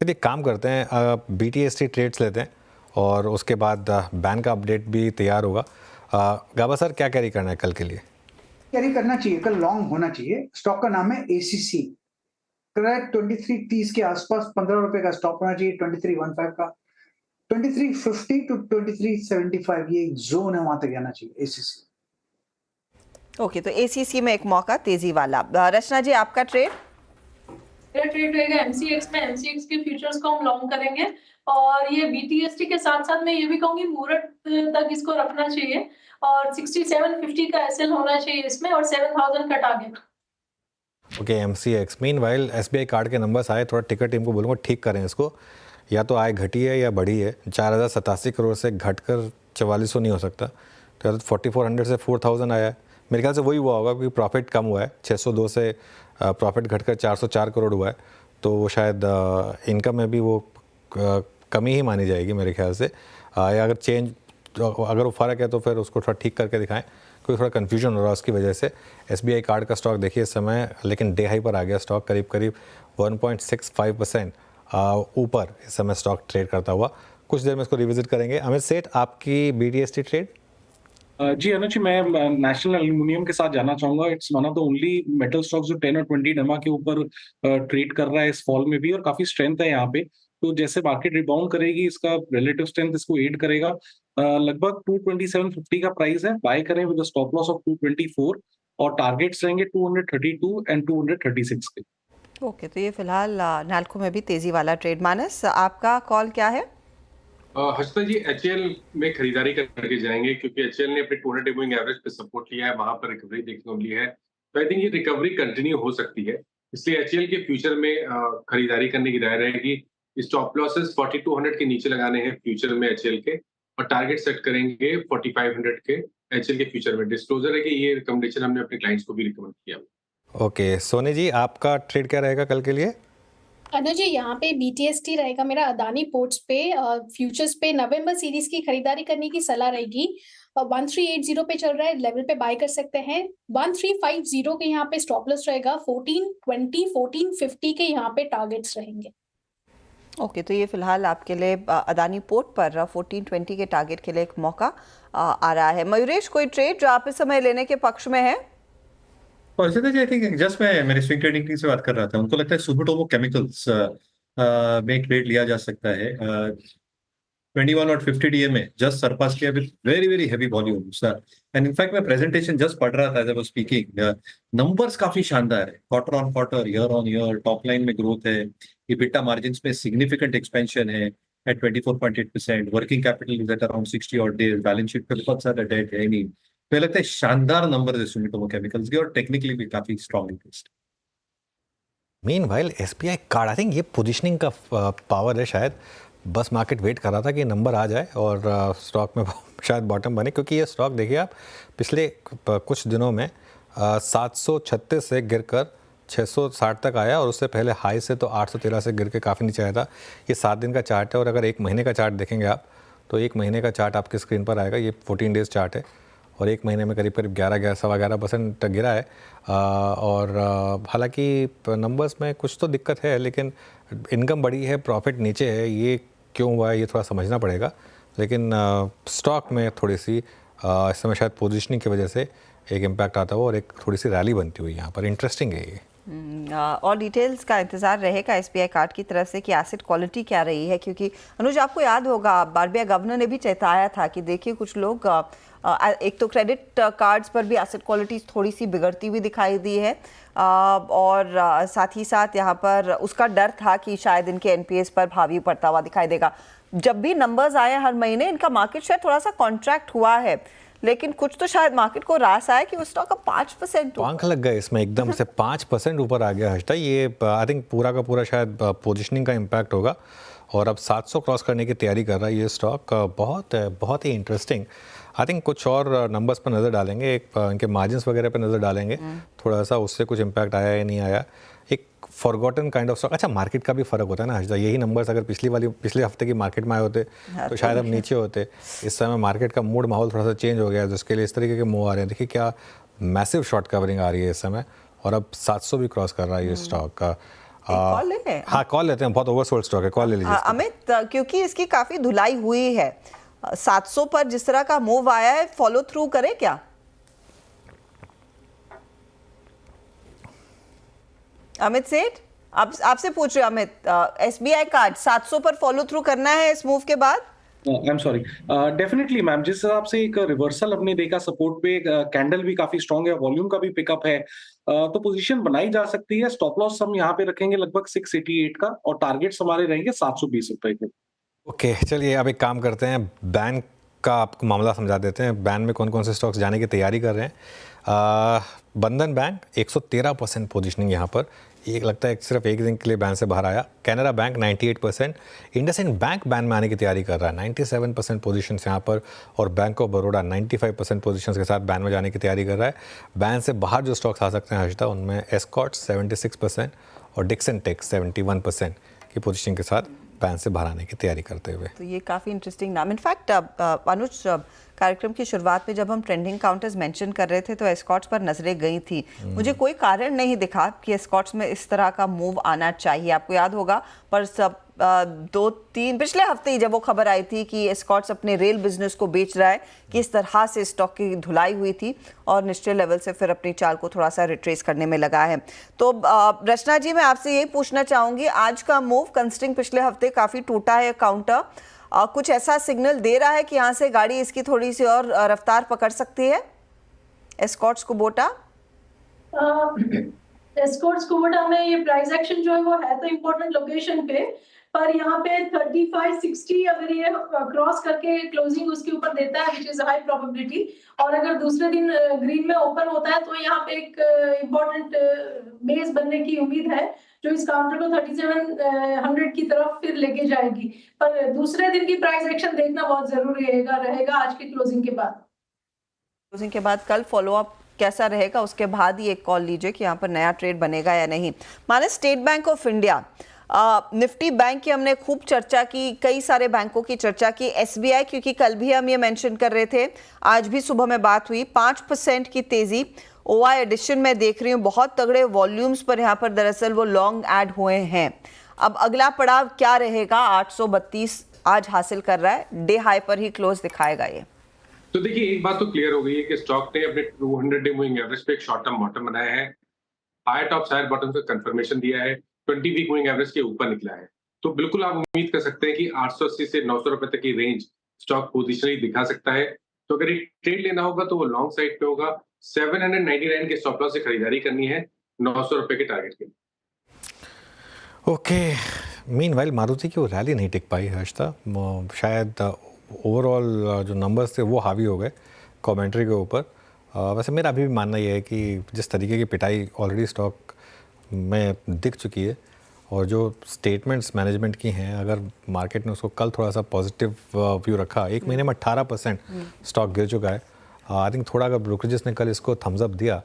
चलिए काम करते हैं, BTST ट्रेड्स लेते हैं और उसके बाद बैन का अपडेट भी तैयार होगा। गाबा सर, क्या कैरी करना है कल के लिए? कैरी करना चाहिए, कल लॉन्ग होना चाहिए। स्टॉक का नाम है ACC। करेक्ट 2330 के आसपास 15 रुपए का स्टॉप होना चाहिए, 2315 का। 2350 टू 2375 ये एक जोन है, वहां तक जाना चाहिए ACC। ओके, तो ACC में एक मौका तेजी वाला। रचना जी, आपका ट्रेड? मेरा ट्रेड रहेगा MCX में। MCX के फ्यूचर्स को हम लॉन्ग करेंगे और ये BTST के साथ साथ मैं ये भी कहूंगी मुहूर्त तक इसको रखना चाहिए और 6750 का SL होना चाहिए इसमें और 7000 का target. Okay, MCX। Meanwhile SBI card के नंबर्स आए, थोड़ा टिकर टीम को बोलूँगा ठीक करें इसको। या तो आय घटी है या बढ़ी है। 4087 करोड़ से घटकर 4400 नहीं हो सकता। तो 4400 से 4000 आया है, मेरे ख्याल से वही हुआ होगा, क्योंकि प्रॉफिट कम हुआ है। 602 से प्रॉफिट घटकर 404 करोड़ हुआ है, तो वो शायद इनकम में भी वो कमी ही मानी जाएगी मेरे ख्याल से। या अगर चेंज, अगर वो फ़र्क है तो फिर उसको थोड़ा ठीक करके दिखाएं, क्योंकि थोड़ा कन्फ्यूजन हो रहा है उसकी वजह से। SBI कार्ड का स्टॉक देखिए इस समय, लेकिन डे हाई पर आ गया स्टॉक, करीब करीब 1.65% ऊपर इस समय स्टॉक ट्रेड करता हुआ। कुछ देर में इसको रिविजिट करेंगे। अमित सेठ, आपकी BTST ट्रेड? जी अनुज जी, मैं नेशनल एल्यूमिनियम के साथ जाना चाहूंगा। It's one of the only metal stocks जो 10 और 20 डमा के ऊपर ट्रेड कर रहा है इस फॉल में भी, और काफी स्ट्रेंथ है यहाँ पे। तो जैसे मार्केट रिबाउंड करेगी, इसका रिलेटिव स्ट्रेंथ इसको एड करेगा। लगभग 227.50 का प्राइस है, बाय करें विद स्टॉप लॉस ऑफ 224 और टारगेट्स रहेंगे 232 एंड 236 के। ओके, तो ये फिलहाल नाल्को में भी तेजी वाला ट्रेड। मानस, आपका कॉल क्या है? हर्षिता जी, HAL में खरीदारी करके जाएंगे, क्योंकि HAL ने अपने 200 मूविंग एवरेज पे सपोर्ट लिया है, वहां पर रिकवरी देखने को मिली है। तो आई थिंक ये रिकवरी कंटिन्यू हो सकती है, इसलिए HAL के फ्यूचर में खरीदारी करने की राय रहेगी। स्टॉप लॉसेस 4200 के नीचे लगाने हैं फ्यूचर में HAL के, और टारगेट सेट करेंगे 4500 के HAL के फ्यूचर में। डिस्क्लोजर है कि ये रिकमेंडेशन हमने अपने क्लाइंट्स को भी रिकमेंड किया। ओके, सोनी जी, आपका ट्रेड क्या रहेगा कल के लिए? अनुज जी, यहाँ पे BTST रहेगा मेरा। अदानी पोर्ट्स पे फ्यूचर्स पे नवंबर सीरीज की खरीदारी करने की सलाह रहेगी। 1380 पे चल रहा है, लेवल पे बाय कर सकते हैं। 1350 के यहाँ पे स्टॉप लॉस रहेगा। 1420 1450 के यहाँ पे टारगेट्स रहेंगे। ओके, तो ये फिलहाल आपके लिए अदानी पोर्ट पर 1420 के टारगेट के लिए एक मौका आ रहा है। मयूरेश, कोई ट्रेड जो आप इस समय लेने के पक्ष में है? आई थिंक जस्ट मैं मेरे स्विंग ट्रेडिंग टीम से बात कर रहा था, उनको लगता है सुमिटोमो केमिकल्स में ट्रेड लिया जा सकता है। 21 और 50 DA में जस्ट सरपास किया with very very heavy volumes. And in fact मैं प्रेजेंटेशन जस्ट पढ़ रहा था as I was speaking. Numbers काफी शानदार है, quarter on quarter, year on year, top line में ग्रोथ है, EBITDA मार्जिन्स में सिग्निफिकेंट एक्सपेंशन है at 24.8%, working capital is at around 60 और डेज, बैलेंस शीट पे बहुत सारा डेट है नहीं। तो लगता है शानदार नंबर है सुमिटोमो केमिकल्स के, और टेक्निकली भी काफी strong interest. Meanwhile SBI card, I think ये पोजीशनिंग का पावर है शायद। बस मार्केट वेट कर रहा था कि नंबर आ जाए और स्टॉक में शायद बॉटम बने, क्योंकि ये स्टॉक देखिए आप पिछले कुछ दिनों में 736 से गिरकर 660 तक आया, और उससे पहले हाई से तो 813 से गिर के काफ़ी नीचे आया था। ये 7 दिन का चार्ट है, और अगर एक महीने का चार्ट देखेंगे आप, तो एक महीने का चार्ट आपकी स्क्रीन पर आएगा। ये 14 डेज चार्ट है, और एक महीने में करीब करीब 11-11.25% गिरा है। और हालांकि नंबर्स में कुछ तो दिक्कत है, लेकिन इनकम बड़ी है, प्रॉफिट नीचे है। ये क्यों हुआ है, ये थोड़ा समझना पड़ेगा। लेकिन स्टॉक में थोड़ी सी इस समय शायद पोजीशनिंग की वजह से एक इम्पैक्ट आता हुआ और एक थोड़ी सी रैली बनती हुई यहाँ पर। इंटरेस्टिंग है ये। और डिटेल्स का इंतजार रहेगा SBI कार्ड की तरफ से कि एसेट क्वालिटी क्या रही है, क्योंकि अनुज आपको याद होगा RBI गवर्नर ने भी चेताया था कि देखिए कुछ लोग एक तो क्रेडिट कार्ड्स पर भी एसेट क्वालिटी थोड़ी सी बिगड़ती हुई दिखाई दी है, और साथ ही साथ यहाँ पर उसका डर था कि शायद इनके NPAs पर भावी पड़ता हुआ दिखाई देगा। जब भी नंबर्स आए हर महीने, इनका मार्केट शेयर थोड़ा सा कॉन्ट्रैक्ट हुआ है, लेकिन कुछ तो शायद मार्केट को रास आया कि उस स्टॉक का 5% आंख लग गए इसमें, एकदम से 5% ऊपर आ गया हर्षिता। ये आई थिंक पूरा का पूरा शायद पोजीशनिंग का इम्पैक्ट होगा, और अब 700 क्रॉस करने की तैयारी कर रहा है ये स्टॉक। बहुत ही इंटरेस्टिंग। आई थिंक कुछ और नंबर्स पर नज़र डालेंगे, एक इनके मार्जिन्स वगैरह पर नज़र डालेंगे थोड़ा सा, उससे कुछ इम्पैक्ट आया या नहीं आया। एक फॉरगॉटन काइंड ऑफ स्टॉक। अच्छा, मार्केट का भी फ़र्क होता है ना हर्षिता, यही नंबर्स अगर पिछले हफ्ते की मार्केट में आए होते तो शायद अब नीचे होते। इस समय मार्केट का मूड माहौल थोड़ा सा चेंज हो गया है, जिसके लिए इस तरीके के मूव आ रहे हैं। देखिए क्या मैसिव शॉर्ट कवरिंग आ रही है इस समय, और अब 700 भी क्रॉस कर रहा है ये स्टॉक का। कॉल ले लें? हाँ कॉल लेते हैं, बहुत ओवरसोल्ड स्टॉक है, कॉल ले लीजिए इसको। अमित, क्योंकि इसकी काफी धुलाई हुई है, 700 पर जिस तरह का मूव आया है, फॉलो थ्रू करें क्या? अमित सेठ, आपसे पूछ रहे हो अमित, SBI कार्ड 700 पर फॉलो थ्रू करना है इस मूव के बाद? I am sorry, definitely ma'am, जिस हिसाब से एक रिवर्सल हमने देखा सपोर्ट पे, कैंडल भी काफी स्ट्रांग है, वॉल्यूम का भी पिकअप है, तो पोजीशन बनाई जा सकती है। स्टॉप लॉस हम यहाँ पे रखेंगे लगभग 688 का, और टारगेट्स हमारे रहेंगे 720 रुपए के। ओके चलिए अब एक काम करते हैं, बैन का आपको मामला समझा देते हैं। बैन में कौन कौन से स्टॉक्स जाने की तैयारी कर रहे हैं। बंधन बैंक 113% पोजीशनिंग यहाँ पर, एक लगता है सिर्फ एक दिन के लिए बैन से बाहर आया। Canara bank 98%, IndusInd bank ban में आने की तैयारी कर रहा है, 97% पोजीशन यहाँ पर, और बैंक ऑफ बड़ौदा 95% पोजीशंस के साथ बैन में जाने की तैयारी कर रहा है। बैन से बाहर जो स्टॉक्स आ सकते हैं हर्षिता, उनमें एस्कॉर्ट्स 76% और डिक्सन टेक 71% की पोजीशन के साथ बैन से बाहर आने की तैयारी करते हुए। तो ये काफ़ी इंटरेस्टिंग नाम। इनफैक्ट अनुज, कार्यक्रम की शुरुआत में जब हम ट्रेंडिंग काउंटर्स मेंशन कर रहे थे तो एस्कॉर्ट्स पर नजरें गई थी। मुझे कोई कारण नहीं दिखा कि एस्कॉर्ट्स में इस तरह का मूव आना चाहिए। आपको याद होगा पर सब 2-3 पिछले हफ्ते ही जब वो खबर आई थी कि एस्कॉर्ट्स अपने रेल बिजनेस को बेच रहा है, कि इस तरह से स्टॉक की धुलाई हुई थी और निश्चित लेवल से फिर अपनी चाल को थोड़ा सा रिट्रेस करने में लगा है। तो रचना जी, मैं आपसे यही पूछना चाहूँगी, आज का मूव कंसिडरिंग पिछले हफ्ते काफ़ी टूटा है काउंटर, कुछ ऐसा सिग्नल दे रहा है कि यहाँ से गाड़ी इसकी थोड़ी सी और रफ्तार पकड़ सकती है एस्कॉर्ट्स कुबोटा? एस्कॉर्ट्स कुबोटा में ये प्राइस एक्शन जो है वो है तो इम्पोर्टेंट लोकेशन पे, पर यहाँ पे 35-60 अगर ये क्रॉस करके क्लोजिंग उसके ऊपर देता है, विच इज हाई प्रोबेबिलिटी, और अगर दूसरे दिन ग्रीन में ओपन होता है तो यहाँ पे एक इम्पोर्टेंट बेस बनने की उम्मीद है जो इस काउंटर को 3700 की तरफ फिर लेके जाएगी। पर दूसरे दिन की प्राइस एक्शन देखना बहुत जरूरी रहेगा आज के क्लोजिंग के बाद। क्लोजिंग के बाद कल फॉलोअप कैसा रहेगा, उसके बाद ही एक कॉल लीजिए कि यहाँ पर नया ट्रेड बनेगा या नहीं। माने state bank of India, Nifty bank की हमने खूब चर्चा की, कई सारे बैंकों की चर्चा की, SBI क्योंकि कल भी हम ये मेंशन कर रहे थे, आज भी सुबह में बात हुई, 5% की तेजी। OI एडिशन में देख रही हूँ बहुत तगड़े वॉल्यूम्स पर यहाँ पर दरअसल वो लॉन्ग ऐड हुए हैं। अब अगला पड़ाव क्या रहेगा? 832 आज हासिल कर रहा है, डे हाई पर ही क्लोज दिखाएगा ये। तो देखिए एक बात तो क्लियर हो गई है कि स्टॉक ने अपने 200 डे मूविंग एवरेज पे एक शॉर्ट टर्म बॉटम बनाया है, हायर टॉप हायर बॉटम का कंफर्मेशन दिया है, 20 वीक मूविंग एवरेज के ऊपर निकला है। तो बिल्कुल आप उम्मीद कर सकते हैं कि 880 से 900 रुपए तक की रेंज स्टॉक पोजिशनली दिखा सकता है। तो अगर एक ट्रेड लेना होगा तो वो लॉन्ग साइड पे होगा, 799 के स्टॉप लॉस से खरीदारी करनी है 900 रुपए के टारगेट के। ओके, मीनवाइल मारुति की वो रैली नहीं टिक पाई हर्षिता, शायद ओवरऑल जो नंबर्स थे वो हावी हो गए कमेंट्री के ऊपर। वैसे मेरा अभी भी मानना ये है कि जिस तरीके की पिटाई ऑलरेडी स्टॉक में दिख चुकी है और जो स्टेटमेंट्स मैनेजमेंट की हैं, अगर मार्केट ने उसको कल थोड़ा सा पॉजिटिव व्यू रखा, एक महीने में 18% स्टॉक गिर चुका है। आई थिंक थोड़ा अगर ब्रोकरेजेस ने कल इसको थम्स अप दिया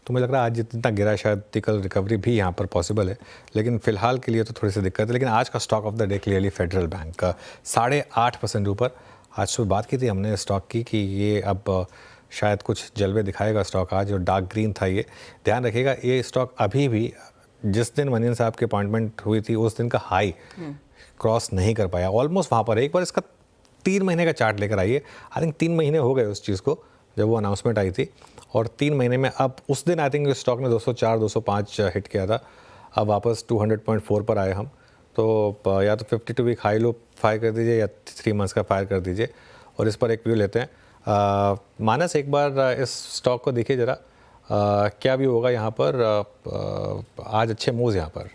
तो मुझे लग रहा है आज जितना गिरा शायद कल रिकवरी भी यहाँ पर पॉसिबल है, लेकिन फिलहाल के लिए तो थोड़ी सी दिक्कत है। लेकिन आज का stock of the day clearly federal bank का 8.5% ऊपर। आज सुबह बात की थी हमने स्टॉक की कि ये अब शायद कुछ जलवे दिखाएगा स्टॉक आज, और डार्क ग्रीन था ये। ध्यान रखिएगा ये स्टॉक अभी भी जिस दिन मनियन साहब की अपॉइंटमेंट हुई थी उस दिन का हाई क्रॉस नहीं कर पाया, ऑलमोस्ट वहाँ पर। एक बार इसका 3 महीने का चार्ट लेकर आइए, आई थिंक 3 महीने हो गए उस चीज़ को जब वो अनाउंसमेंट आई थी, और 3 महीने में अब उस दिन आई थिंक स्टॉक ने 204-205 हिट किया था, अब वापस 200.4 पर आए हम। तो या तो 52 वीक हाई लो फायर कर दीजिए या 3 मंथ्स का फायर कर दीजिए, और इस पर एक व्यू लेते हैं। मानस एक बार इस स्टॉक को देखिए ज़रा, क्या व्यू होगा यहाँ पर? आज अच्छे मूव्स यहाँ पर।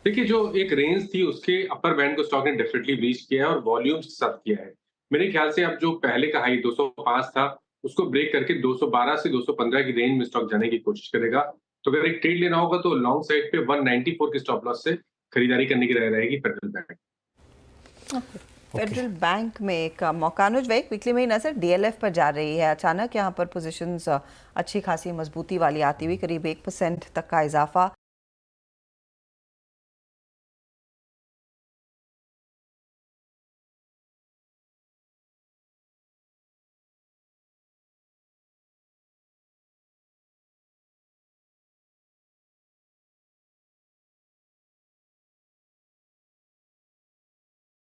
देखिए जो एक रेंज थी उसके अपर बैंड को स्टॉक ने डेफिनेटली रीच किया है और वॉल्यूम्स के साथ किया है। मेरे ख्याल से अब जो पहले का हाई 205 था उसको ब्रेक करके 212 से 215 की रेंज में स्टॉक जाने की कोशिश करेगा। तो अगर एक ट्रेड लेना होगा तो लॉन्ग साइड पे 194 के स्टॉप लॉस से खरीदारी करने की राय रहेगी फेडरल बैंक। फेडरल बैंक में एक मौका। अनुज भाई क्विकली मेरी नजर DLF पर जा रही है, अचानक यहाँ पर पोजीशंस अच्छी खासी मजबूती वाली आती हुई, करीब 1% तक का इजाफा।